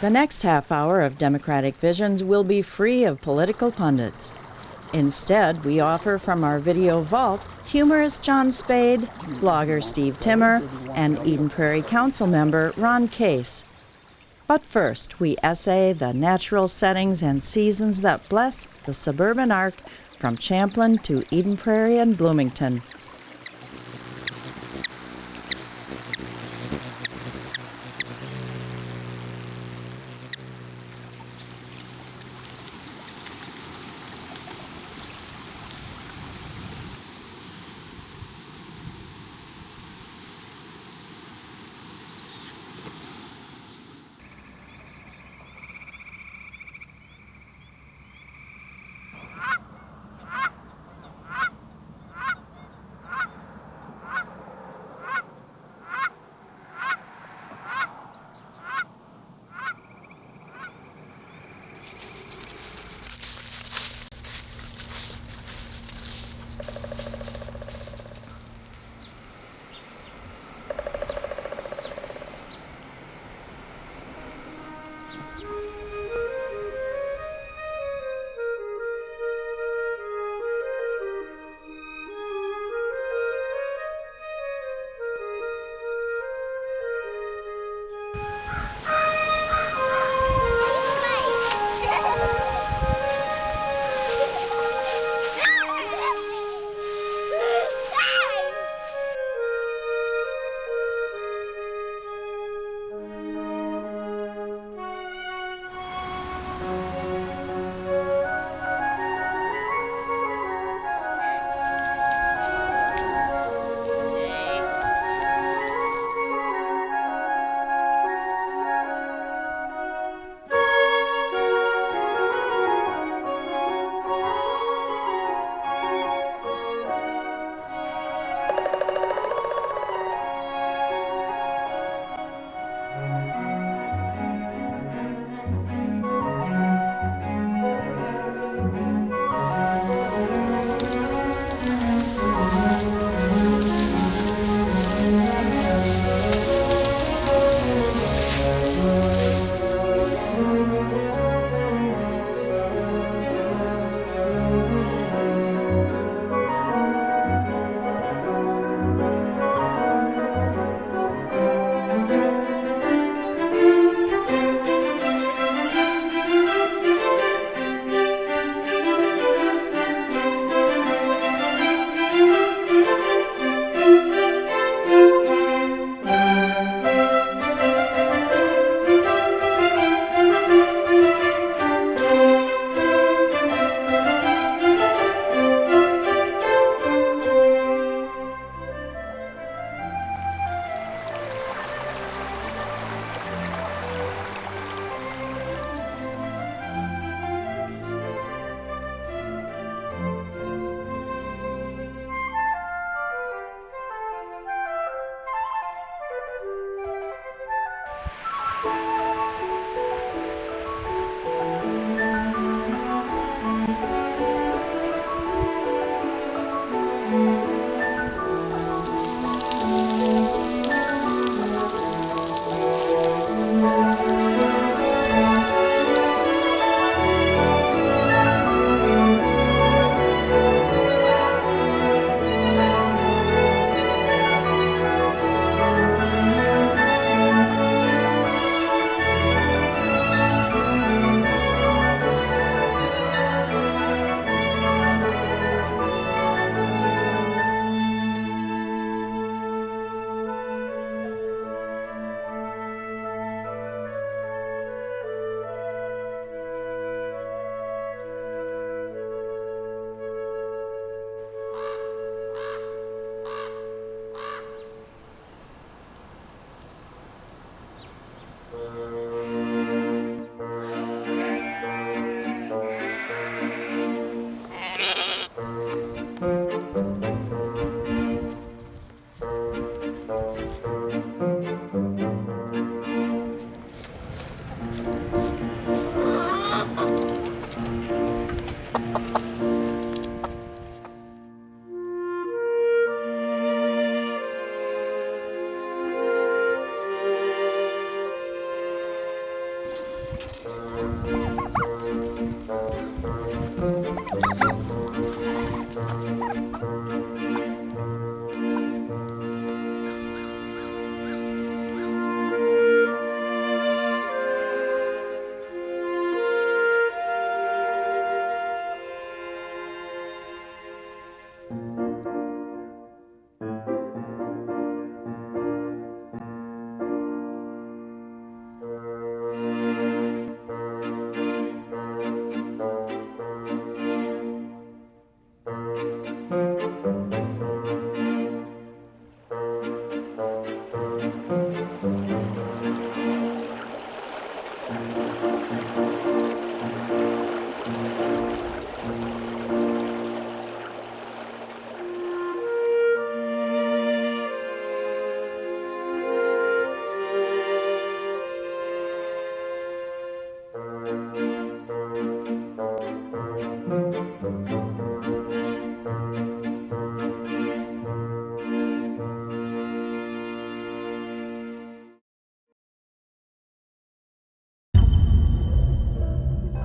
The next half hour of Democratic Visions will be free of political pundits. Instead, we offer from our video vault humorist Jon Spayde, blogger Steve Timmer, and Eden Prairie Council member Ron Case. But first, we essay the natural settings and seasons that bless the suburban arc from Champlin to Eden Prairie and Bloomington.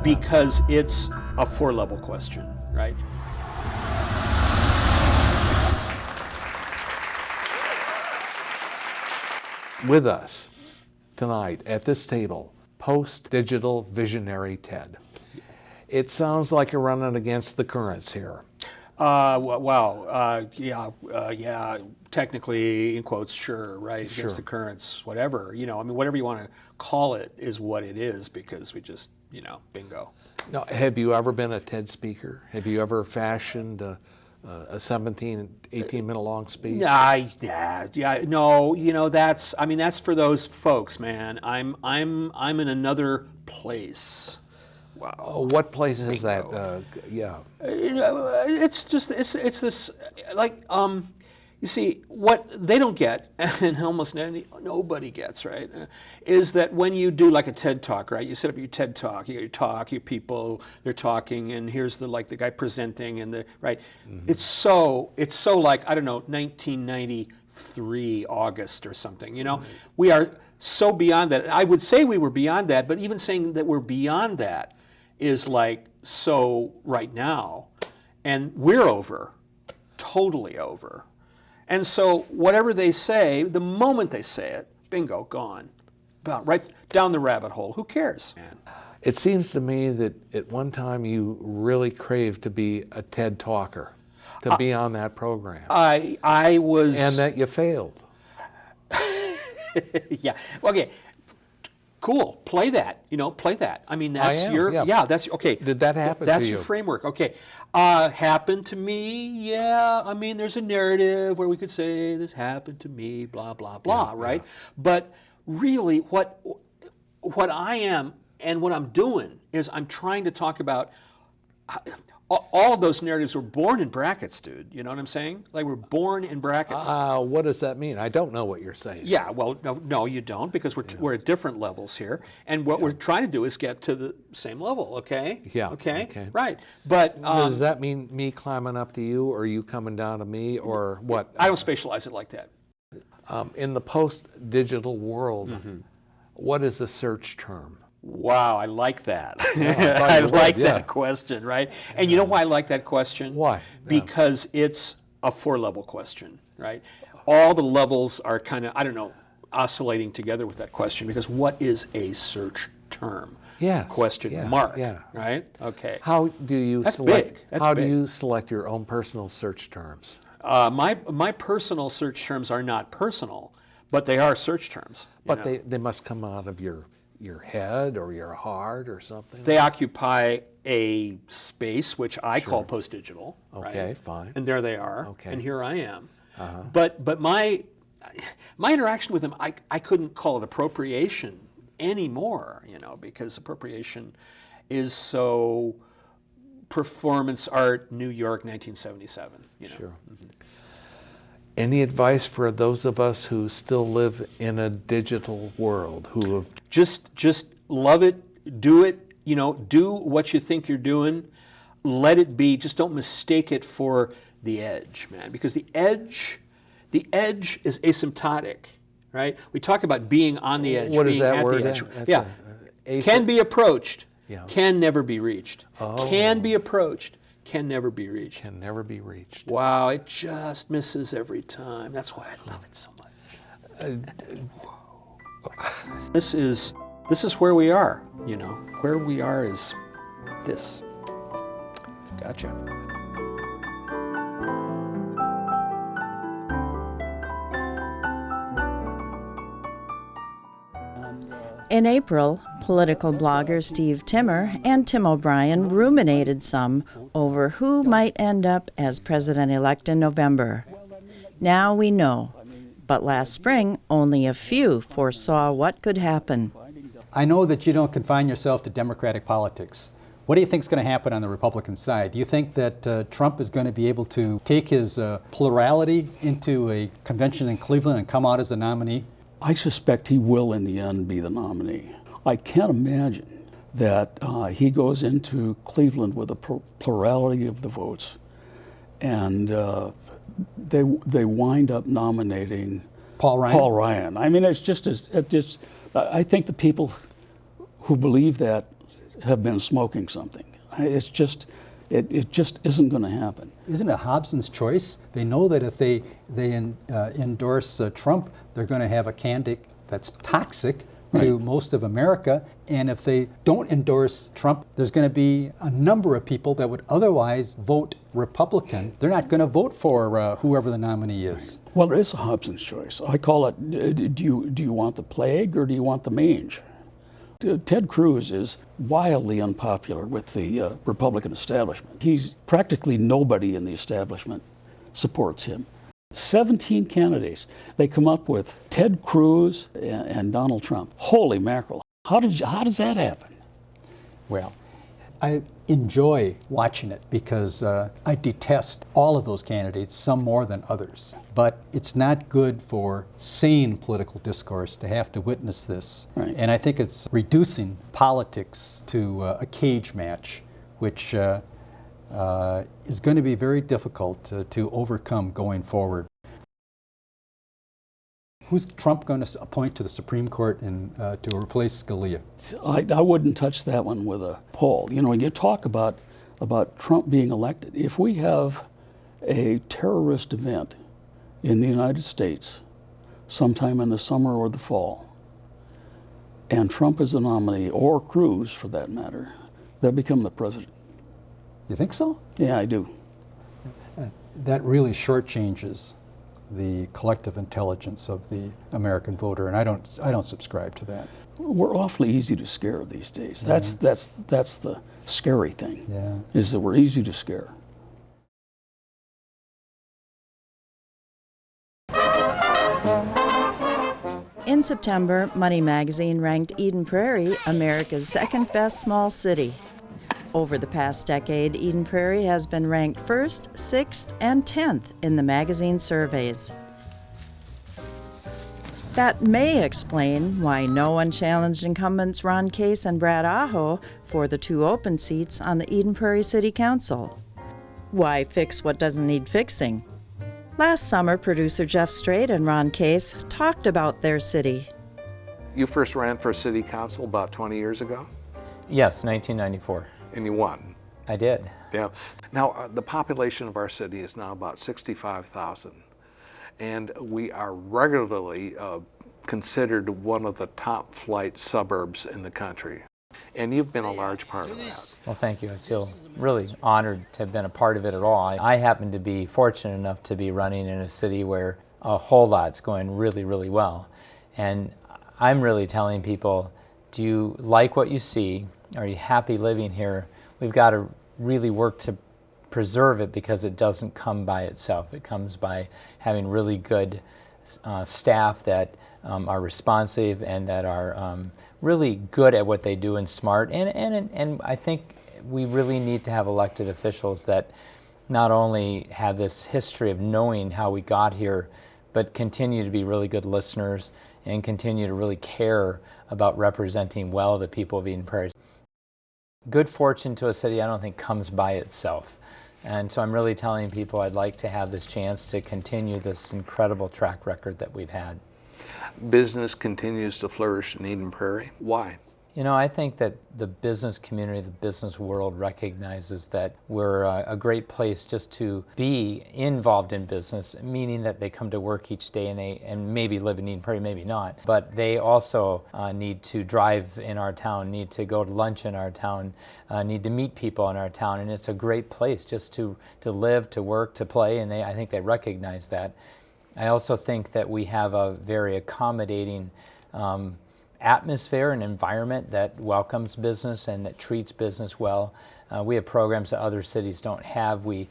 because it's a four-level question, right? With us tonight at this table, post-digital visionary Ted. It sounds like you're running against the currents here. Yeah, technically, in quotes, sure, right, Sure. against the currents, whatever, I mean, whatever you want to call it is what it is, because we just, bingo. Now, have you ever been a TED speaker? Have you ever fashioned a 17, 18-minute long speech? No, that's for those folks, man. I'm in another place. Wow. Oh, what place is that? Yeah. It's this, like, you see, what they don't get, and almost nobody gets, right, is that when you do like a TED Talk, right, you set up your TED Talk, you got your talk, your people, they're talking, and here's the guy presenting, and right, mm-hmm. It's so like, I don't know, 1993 August or something, mm-hmm. We are so beyond that. I would say we were beyond that, but even saying that we're beyond that is like so right now, and we're over, totally over. And so whatever they say, the moment they say it, bingo, gone. Right down the rabbit hole. Who cares, man? It seems to me that at one time you really craved to be a TED talker, to be on that program. I was... And that you failed. Yeah, okay. Cool, play that, play that. I mean, that's that's, okay. Did that happen to you? That's your framework, okay. Happened to me, yeah. I mean, there's a narrative where we could say this happened to me, blah, blah, blah, right? Yeah. But really, what I am and what I'm doing is I'm trying to talk about all of those narratives were born in brackets, dude. You know what I'm saying? Like, we're born in brackets. What does that mean? I don't know what you're saying. Yeah, well, no, you don't, because we're at different levels here, and what we're trying to do is get to the same level. Okay. Yeah. Okay. Right. But does that mean me climbing up to you, or you coming down to me, or what? I don't spatialize it like that. In the post-digital world, mm-hmm. What is a search term? Wow, I like that. Yeah, I like that question, right? And you know why I like that question? Why? Because it's a four-level question, right? All the levels are kind of, I don't know, oscillating together with that question, because what is a search term? Yes. Question mark, right? Okay. How do you select? How do you select your own personal search terms? My personal search terms are not personal, but they are search terms. But they must come out of your head or your heart or something? They occupy a space which I call post-digital. Okay, right? fine. And there they are. Okay. And here I am. Uh-huh. But my interaction with them, I couldn't call it appropriation anymore, because appropriation is so performance art, New York, 1977. Sure. Mm-hmm. Any advice for those of us who still live in a digital world, who have just love it, do it, do what you think you're doing, let it be, just don't mistake it for the edge, man, because the edge is asymptotic, right? We talk about being on the edge, what being is that at word? the edge. Can be approached, can never be reached. Oh. Can be approached, can never be reached. Can never be reached. Wow, it just misses every time. That's why I love it so much. This is where we are, Where we are is this. Gotcha. In April, political blogger Steve Timmer and Tim O'Brien ruminated some over who might end up as president-elect in November. Now we know, but last spring only a few foresaw what could happen. I know that you don't confine yourself to Democratic politics. What do you think is going to happen on the Republican side? Do you think that Trump is going to be able to take his plurality into a convention in Cleveland and come out as a nominee? I suspect he will, in the end, be the nominee. I can't imagine that he goes into Cleveland with a plurality of the votes, and they wind up nominating Paul Ryan. Paul Ryan. I mean, I think the people who believe that have been smoking something. It's just, it just isn't going to happen. Isn't it Hobson's choice? They know that if they endorse Trump, they're going to have a candidate that's toxic to most of America. And if they don't endorse Trump, there's going to be a number of people that would otherwise vote Republican. They're not going to vote for whoever the nominee is. Well, it is a Hobson's choice. I call it, do you want the plague or do you want the mange? Ted Cruz is wildly unpopular with the Republican establishment. He's practically nobody in the establishment supports him. 17 candidates. They come up with Ted Cruz and Donald Trump. Holy mackerel. How does that happen? Well, I enjoy watching it because I detest all of those candidates, some more than others. But it's not good for sane political discourse to have to witness this. Right. And I think it's reducing politics to a cage match, which is going to be very difficult to overcome going forward. Who's Trump going to appoint to the Supreme Court and to replace Scalia? I wouldn't touch that one with a poll. You know, when you talk about Trump being elected, if we have a terrorist event in the United States sometime in the summer or the fall, and Trump is the nominee, or Cruz for that matter, they'll become the president. You think so? Yeah, I do. That really shortchanges the collective intelligence of the American voter, and I don't subscribe to that. We're awfully easy to scare these days. That's the scary thing. Yeah. Is that we're easy to scare. In September, Money Magazine ranked Eden Prairie America's second best small city. Over the past decade, Eden Prairie has been ranked 1st, 6th, and 10th in the magazine surveys. That may explain why no one challenged incumbents Ron Case and Brad Aho for the 2 open seats on the Eden Prairie City Council. Why fix what doesn't need fixing? Last summer, producer Jeff Strait and Ron Case talked about their city. You first ran for city council about 20 years ago, Yes, 1994. and you won. I did. Yeah. Now, the population of our city is now about 65,000, and we are regularly considered one of the top flight suburbs in the country. And you've been a large part of that. Well, thank you. I feel really honored to have been a part of it at all. I happen to be fortunate enough to be running in a city where a whole lot's going really, really well. And I'm really telling people, do you like what you see? Are you happy living here? We've got to really work to preserve it because it doesn't come by itself. It comes by having really good staff that are responsive and that are really good at what they do and smart. And I think we really need to have elected officials that not only have this history of knowing how we got here, but continue to be really good listeners and continue to really care about representing well the people of Eden Prairie. Good fortune to a city I don't think comes by itself. And so I'm really telling people I'd like to have this chance to continue this incredible track record that we've had. Business continues to flourish in Eden Prairie. Why? You know, I think that the business community, the business world recognizes that we're a great place just to be involved in business, meaning that they come to work each day and maybe live in Eden Prairie, maybe not. But they also need to drive in our town, need to go to lunch in our town, need to meet people in our town. And it's a great place just to live, to work, to play, and I think they recognize that. I also think that we have a very accommodating atmosphere and environment that welcomes business and that treats business well. We have programs that other cities don't have. We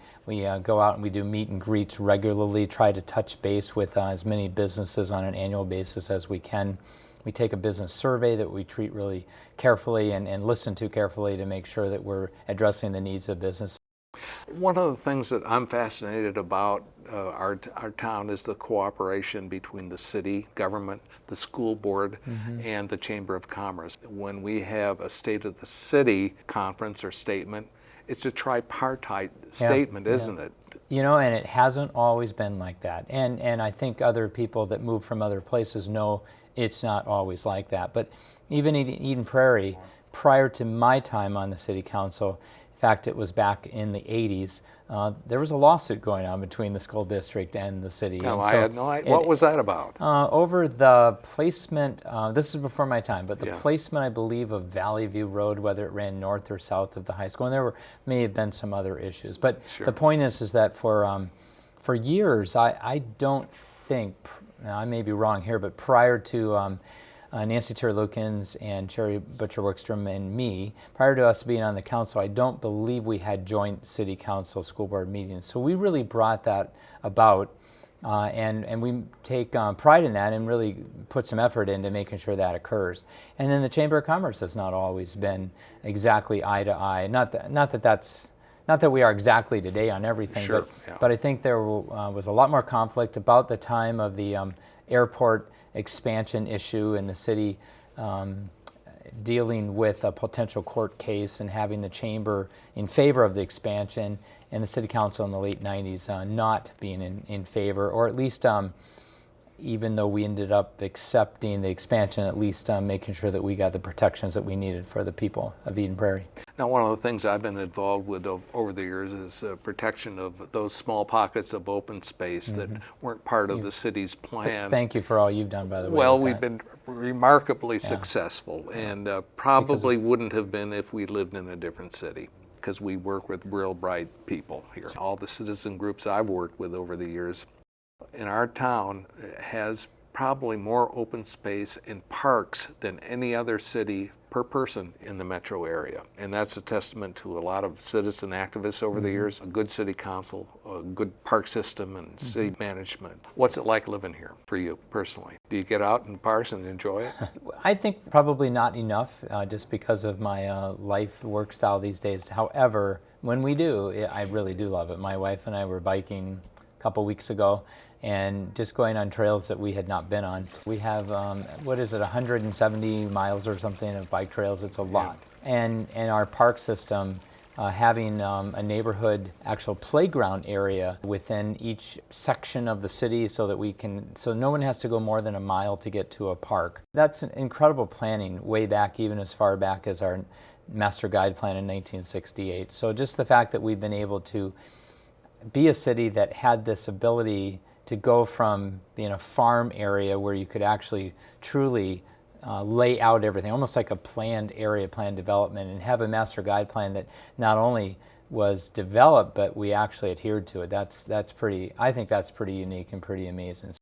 go out and we do meet and greets regularly, try to touch base with as many businesses on an annual basis as we can. We take a business survey that we treat really carefully and listen to carefully to make sure that we're addressing the needs of business. One of the things that I'm fascinated about our town is the cooperation between the city government, the school board, and the Chamber of Commerce. When we have a State of the City conference or statement, it's a tripartite statement, isn't it? You know, and it hasn't always been like that. And I think other people that move from other places know it's not always like that. But even in Eden Prairie, prior to my time on the city council, in fact, it was back in the 80s, there was a lawsuit going on between the school district and the city. No, and I so had no idea. What was that about? over the placement, this is before my time, but the Yeah. placement, I believe, of Valley View Road, whether it ran north or south of the high school, and there may have been some other issues. But Sure. the point is that for years, I don't think, now I may be wrong here, but prior to Nancy Terry Lukens and Sherry Butcher Wickstrom and me, prior to us being on the council, I don't believe we had joint city council school board meetings. So we really brought that about, and we take pride in that and really put some effort into making sure that occurs. And then the Chamber of Commerce has not always been exactly eye to eye. Not that we are exactly today on everything, Sure, yeah. but I think there was a lot more conflict about the time of the airport expansion issue and the city dealing with a potential court case and having the chamber in favor of the expansion and the city council in the late 90s not being in favor, or at least even though we ended up accepting the expansion, at least making sure that we got the protections that we needed for the people of Eden Prairie. Now, one of the things I've been involved with over the years is protection of those small pockets of open space that weren't part of the city's plan. Thank you for all you've done, by the way. Well, with we've that. been remarkably successful, and probably wouldn't have been if we lived in a different city, because we work with real bright people here. All the citizen groups I've worked with over the years in our town has probably more open space and parks than any other city per person in the metro area. And that's a testament to a lot of citizen activists over the years, a good city council, a good park system, and city management. What's it like living here for you personally? Do you get out in parks and enjoy it? I think probably not enough, just because of my life work style these days. However, when we do, I really do love it. My wife and I were biking a couple weeks ago and just going on trails that we had not been on. We have, 170 miles or something of bike trails. It's a lot. And our park system, having a neighborhood actual playground area within each section of the city so that so no one has to go more than a mile to get to a park. That's an incredible planning way back, even as far back as our master guide plan in 1968. So just the fact that we've been able to be a city that had this ability to go from being a farm area where you could actually truly lay out everything, almost like a planned area, planned development, and have a master guide plan that not only was developed, but we actually adhered to it. I think that's pretty unique and pretty amazing.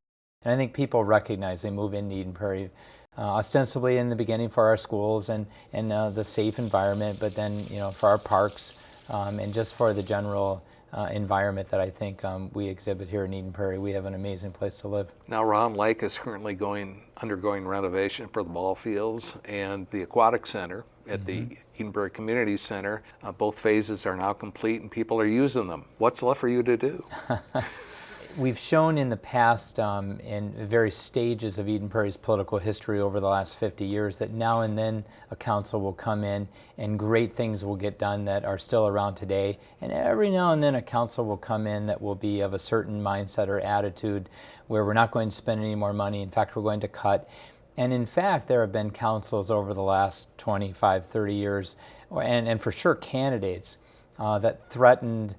And I think people recognize they move into Eden Prairie ostensibly in the beginning for our schools and the safe environment, but then for our parks and just for the general environment that I think we exhibit here in Eden Prairie. We have an amazing place to live. Now, Round Lake is currently undergoing renovation for the ball fields and the aquatic center at the Eden Prairie Community Center. Both phases are now complete and people are using them. What's left for you to do? We've shown in the past, in various stages of Eden Prairie's political history over the last 50 years, that now and then a council will come in and great things will get done that are still around today. And every now and then a council will come in that will be of a certain mindset or attitude where we're not going to spend any more money. In fact, we're going to cut. And in fact, there have been councils over the last 25, 30 years, and for sure candidates that threatened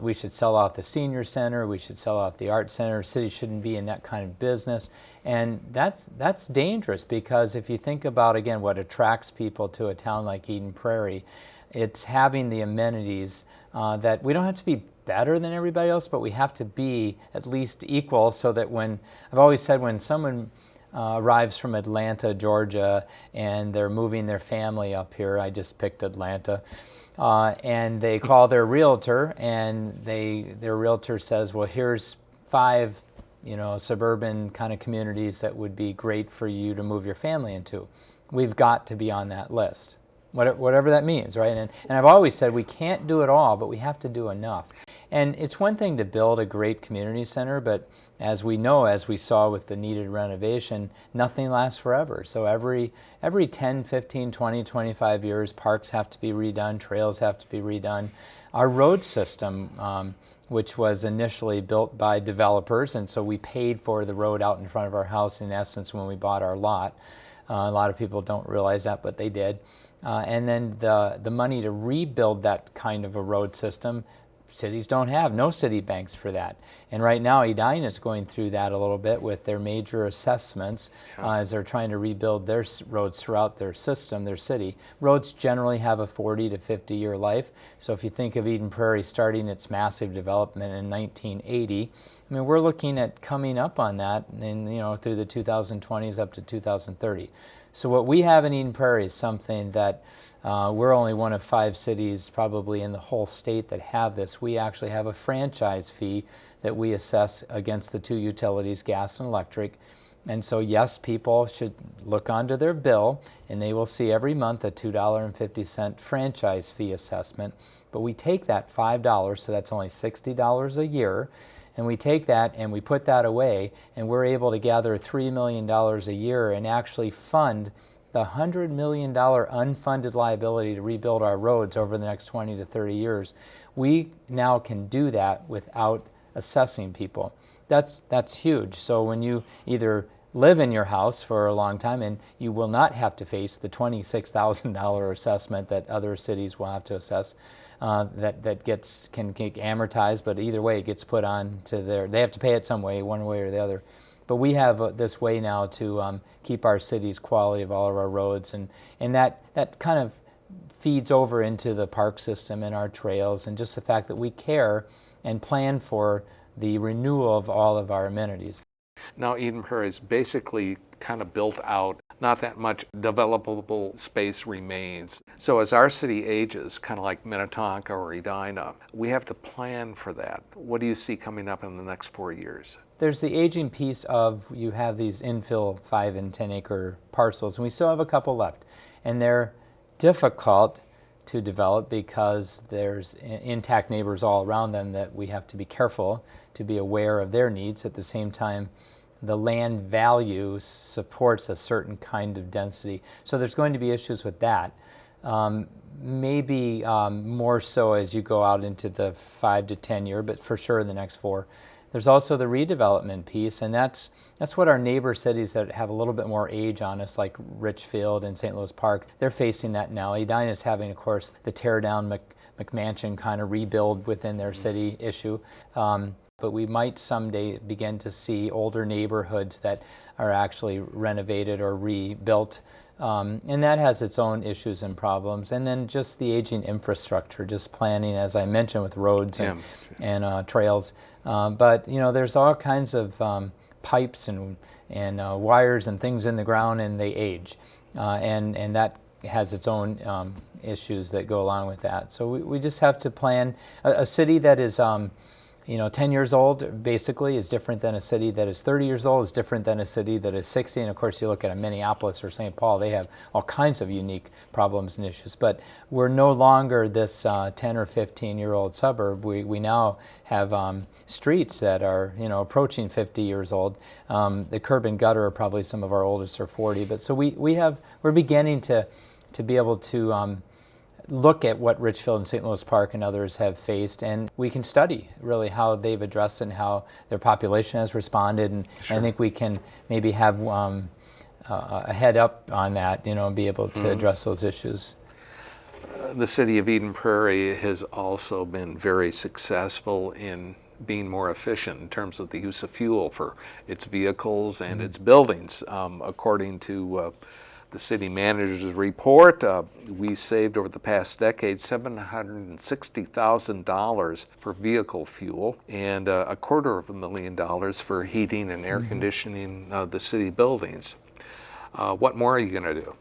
we should sell off the senior center, we should sell off the art center, city shouldn't be in that kind of business. And that's dangerous, because if you think about, again, what attracts people to a town like Eden Prairie, it's having the amenities that we don't have to be better than everybody else, but we have to be at least equal, so that I've always said when someone arrives from Atlanta, Georgia, and they're moving their family up here, I just picked Atlanta, and they call their realtor, and their realtor says, well, here's 5 suburban kind of communities that would be great for you to move your family into. We've got to be on that list, whatever that means, right? And I've always said we can't do it all, but we have to do enough. And it's one thing to build a great community center, but as we know, as we saw with the needed renovation, nothing lasts forever. So every 10, 15, 20, 25 years, parks have to be redone, trails have to be redone. Our road system, which was initially built by developers, and so we paid for the road out in front of our house, in essence, when we bought our lot. A lot of people don't realize that, but they did. And then the money to rebuild that kind of a road system, cities don't have, no city banks for that. And right now Edina is going through that a little bit with their major assessments as they're trying to rebuild their roads throughout their system, their city. Roads generally have a 40 to 50 year life. So if you think of Eden Prairie starting its massive development in 1980, I mean, we're looking at coming up on that in, through the 2020s up to 2030. So what we have in Eden Prairie is something that we're only one of 5 cities probably in the whole state that have this. We actually have a franchise fee that we assess against the 2 utilities, gas and electric. And so yes, people should look onto their bill and they will see every month a $2.50 franchise fee assessment. But we take that $5, so that's only $60 a year, and we take that and we put that away, and we're able to gather $3 million a year and actually fund the $100 million unfunded liability to rebuild our roads over the next 20 to 30 years. We now can do that without assessing people. That's huge. So when you either live in your house for a long time, and you will not have to face the $26,000 assessment that other cities will have to assess, that can get amortized, but either way it gets put on to they have to pay it some way, one way or the other. But we have this way now to keep our city's quality of all of our roads, and that kind of feeds over into the park system and our trails, and just the fact that we care and plan for the renewal of all of our amenities. Now Eden Prairie is basically kind of built out. Not that much developable space remains. So as our city ages, kind of like Minnetonka or Edina, we have to plan for that. What do you see coming up in the next 4 years? There's the aging piece of, you have these infill 5 and 10 acre parcels, and we still have a couple left. And they're difficult to develop because there's intact neighbors all around them that we have to be careful to be aware of their needs. At the same time, the land value supports a certain kind of density. So there's going to be issues with that. Maybe more so as you go out into the 5 to 10 year, but for sure in the next 4. There's also the redevelopment piece, and that's what our neighbor cities that have a little bit more age on us, like Richfield and St. Louis Park, they're facing that now. Edina is having, of course, the tear down McMansion kind of rebuild within their city issue. But we might someday begin to see older neighborhoods that are actually renovated or rebuilt. And that has its own issues and problems. And then just the aging infrastructure, just planning, as I mentioned, with roads and trails. But there's all kinds of pipes and wires and things in the ground, and they age. And that has its own issues that go along with that. So we just have to plan. A city that is 10 years old basically is different than a city that is 30 years old, is different than a city that is 60. And of course, you look at a Minneapolis or St. Paul, they have all kinds of unique problems and issues. But we're no longer this 10 or 15-year-old suburb. We now have streets that are approaching 50 years old. The curb and gutter are probably some of our oldest are 40. But so we're beginning to be able to look at what Richfield and St. Louis Park and others have faced, and we can study really how they've addressed it and how their population has responded, and I think we can maybe have a head up on that, be able to address those issues. The city of Eden Prairie has also been very successful in being more efficient in terms of the use of fuel for its vehicles and its buildings. According to the city manager's report, we saved over the past decade $760,000 for vehicle fuel and $250,000 for heating and air conditioning the city buildings. What more are you going to do?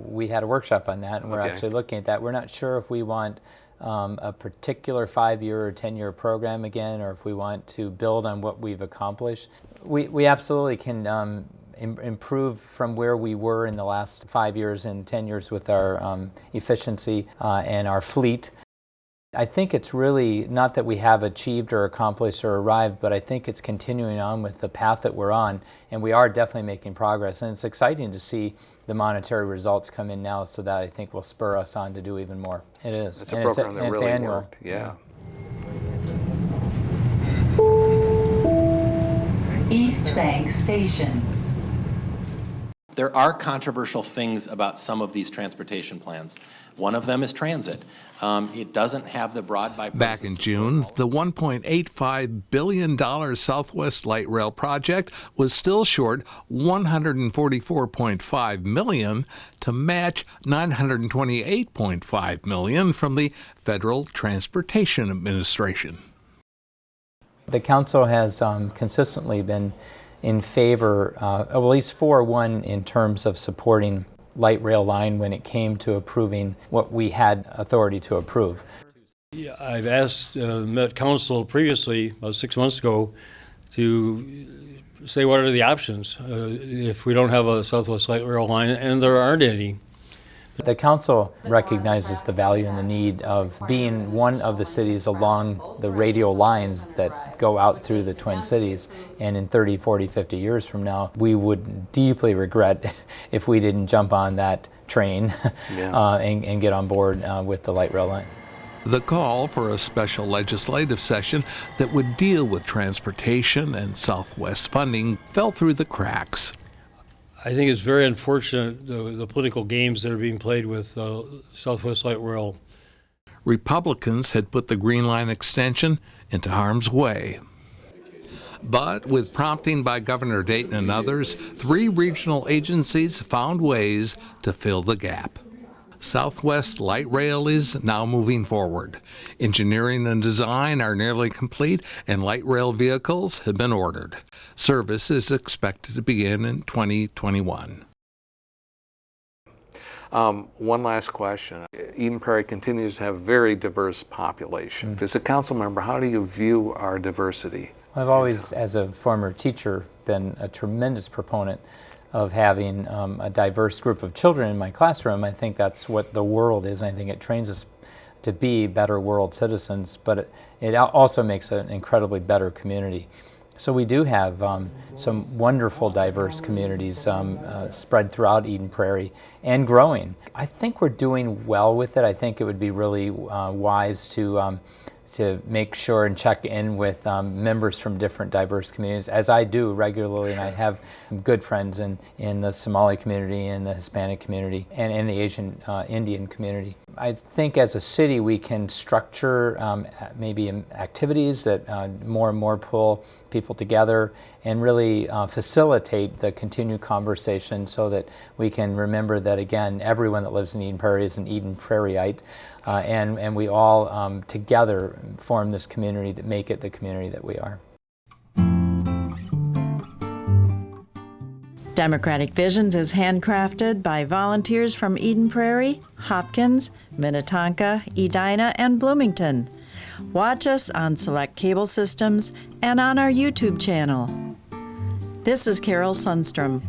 We had a workshop on that, and we're actually looking at that. We're not sure if we want a particular 5-year or 10-year program again, or if we want to build on what we've accomplished. We absolutely can improve from where we were in the last 5 years and 10 years with our efficiency and our fleet. I think it's really not that we have achieved or accomplished or arrived, but I think it's continuing on with the path that we're on, and we are definitely making progress. And it's exciting to see the monetary results come in now, so that I think will spur us on to do even more. It is. It's a program that really annual. Worked. Yeah. East Bank Station. There are controversial things about some of these transportation plans. One of them is transit. It doesn't have the broad bipartisan Back in June, the $1.85 billion Southwest Light Rail project was still short $144.5 million to match $928.5 million from the Federal Transportation Administration. The council has consistently been in favor, at least 4-1 in terms of supporting light rail line when it came to approving what we had authority to approve. Yeah, I've asked, met council previously, about 6 months ago, to say what are the options if we don't have a Southwest Light Rail line, and there aren't any. The council recognizes the value and the need of being one of the cities along the radial lines that go out through the Twin Cities. And in 30, 40, 50 years from now, we would deeply regret if we didn't jump on that train and get on board with the light rail line. The call for a special legislative session that would deal with transportation and Southwest funding fell through the cracks. I think it's very unfortunate, the political games that are being played with Southwest Light Rail. Republicans had put the Green Line extension into harm's way. But with prompting by Governor Dayton and others, 3 regional agencies found ways to fill the gap. Southwest Light Rail is now moving forward. Engineering and design are nearly complete, and light rail vehicles have been ordered. Service is expected to begin in 2021. One last question. Eden Prairie continues to have a very diverse population. As a council member, how do you view our diversity? I've always, as a former teacher, been a tremendous proponent of having a diverse group of children in my classroom. I think that's what the world is. I think it trains us to be better world citizens, but it also makes an incredibly better community. So we do have some wonderful diverse communities spread throughout Eden Prairie and growing. I think we're doing well with it. I think it would be really wise to make sure and check in with members from different diverse communities, as I do regularly, and I have good friends in the Somali community, in the Hispanic community, and in the Asian Indian community. I think as a city we can structure maybe activities that more and more pull people together and really facilitate the continued conversation so that we can remember that, again, everyone that lives in Eden Prairie is an Eden Prairieite, and we all together form this community that make it the community that we are. Democratic Visions is handcrafted by volunteers from Eden Prairie, Hopkins, Minnetonka, Edina, and Bloomington. Watch us on select cable systems and on our YouTube channel. This is Carol Sundstrom.